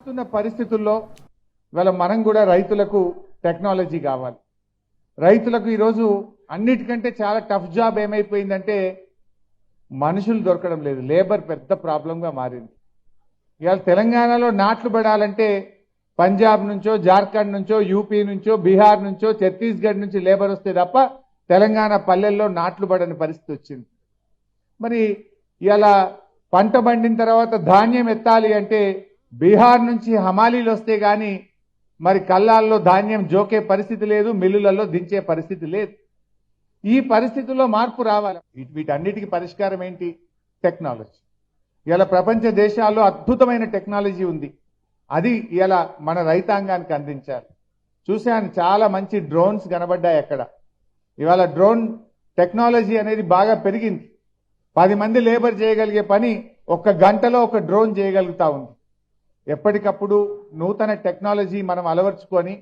మారుతున్న పరిస్థితుల్లో ఇవాళ మనం కూడా రైతులకు టెక్నాలజీ కావాలి. రైతులకు ఈరోజు అన్నిటికంటే చాలా టఫ్ జాబ్ ఏమైపోయిందంటే మనుషులు దొరకడం లేదు. లేబర్ పెద్ద ప్రాబ్లంగా మారింది. ఇవాళ తెలంగాణలో నాట్లు పడాలంటే పంజాబ్ నుంచో, జార్ఖండ్ నుంచో, యూపీ నుంచో, బీహార్ నుంచో, ఛత్తీస్గఢ్ నుంచి లేబర్ వస్తే తప్ప తెలంగాణ పల్లెల్లో నాట్లు పడని పరిస్థితి వచ్చింది. మరి ఇలా పంట పండిన తర్వాత ధాన్యం ఎత్తాలి అంటే బీహార్ నుంచి హమాలీలు వస్తే గాని మరి కల్లాల్లో ధాన్యం జోకే పరిస్థితి లేదు, మిల్లులలో దించే పరిస్థితి లేదు. ఈ పరిస్థితుల్లో మార్పు రావాలి. వీటన్నిటికీ పరిష్కారం ఏంటి? టెక్నాలజీ. ఇలా ప్రపంచ దేశాల్లో అద్భుతమైన టెక్నాలజీ ఉంది. అది ఇలా మన రైతాంగానికి అందించాలి. చూశాను, చాలా మంచి డ్రోన్స్ కనబడ్డాయి అక్కడ. ఇవాళ డ్రోన్ టెక్నాలజీ అనేది బాగా పెరిగింది. 10 మంది లేబర్ చేయగలిగే పని 1 గంటలో ఒక డ్రోన్ చేయగలుగుతా ఉంది. ఎప్పటికప్పుడు నూతన టెక్నాలజీ మనం అలవర్చుకొని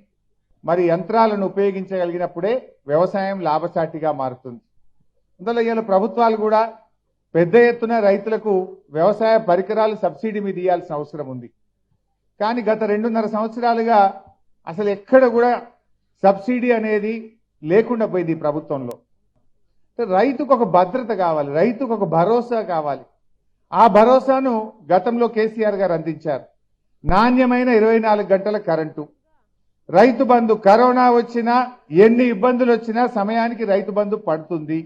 మరి యంత్రాలను ఉపయోగించగలిగినప్పుడే వ్యవసాయం లాభసాటిగా మారుతుంది. అందులో ఇలా ప్రభుత్వాలు కూడా పెద్ద ఎత్తున రైతులకు వ్యవసాయ పరికరాలు సబ్సిడీ మీద ఇవ్వాల్సిన అవసరం ఉంది. కానీ గత 2.5 సంవత్సరాలుగా అసలు ఎక్కడ కూడా సబ్సిడీ అనేది లేకుండా పోయింది ఈ ప్రభుత్వంలో. రైతుకు ఒక భద్రత కావాలి, రైతుకు ఒక భరోసా కావాలి. ఆ భరోసాను గతంలో కేసీఆర్ గారు అందించారు. నాణ్యమైన 24 గంటల కరెంటు, రైతు బంధు, కరోనా వచ్చినా ఎన్ని ఇబ్బందులు వచ్చినా సమయానికి రైతు బంధు పడుతుంది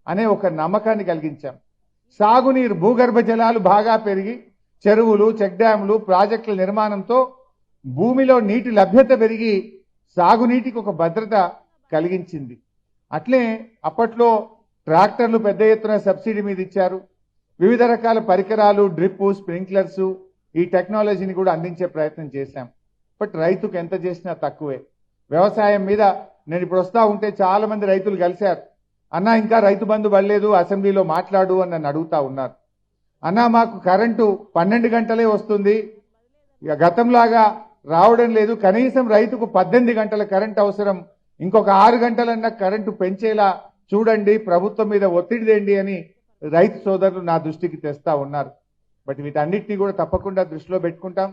అనే ఒక నమ్మకాన్ని కలిగించాం. సాగునీరు, భూగర్భ జలాలు బాగా పెరిగి చెరువులు, చెక్ డ్యాంలు, ప్రాజెక్టుల నిర్మాణంతో భూమిలో నీటి లభ్యత పెరిగి సాగునీటికి ఒక భద్రత కలిగించింది. అట్లే అప్పట్లో ట్రాక్టర్లు పెద్ద ఎత్తున సబ్సిడీ మీద ఇచ్చారు. వివిధ రకాల పరికరాలు, డ్రిప్, స్ప్రింక్లర్స్, ఈ టెక్నాలజీని కూడా అందించే ప్రయత్నం చేశాం. బట్ రైతుకు ఎంత చేసినా తక్కువే. వ్యవసాయం మీద నేను ఇప్పుడు వస్తా ఉంటే చాలా మంది రైతులు కలిశారు. అన్నా ఇంకా రైతు బంధు పడలేదు, అసెంబ్లీలో మాట్లాడు అని నన్ను అడుగుతా ఉన్నారు. అన్నా మాకు కరెంటు 12 గంటలే వస్తుంది, ఇక గతంలాగా రావడం లేదు, కనీసం రైతుకు 18 గంటల కరెంట్ అవసరం, ఇంకొక 6 గంటలన్నా కరెంటు పెంచేలా చూడండి, ప్రభుత్వం మీద ఒత్తిడి తేండి అని రైతు సోదరులు నా దృష్టికి తెస్తా ఉన్నారు. బట్ వీటన్నిటినీ కూడా తప్పకుండా దృష్టిలో పెట్టుకుంటాం.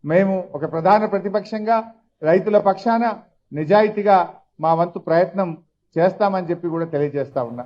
మేము ఒక ప్రధాన ప్రతిపక్షంగా రైతుల పక్షాన నిజాయితీగా మా వంతు ప్రయత్నం చేస్తామని చెప్పి కూడా తెలియజేస్తా ఉన్నా.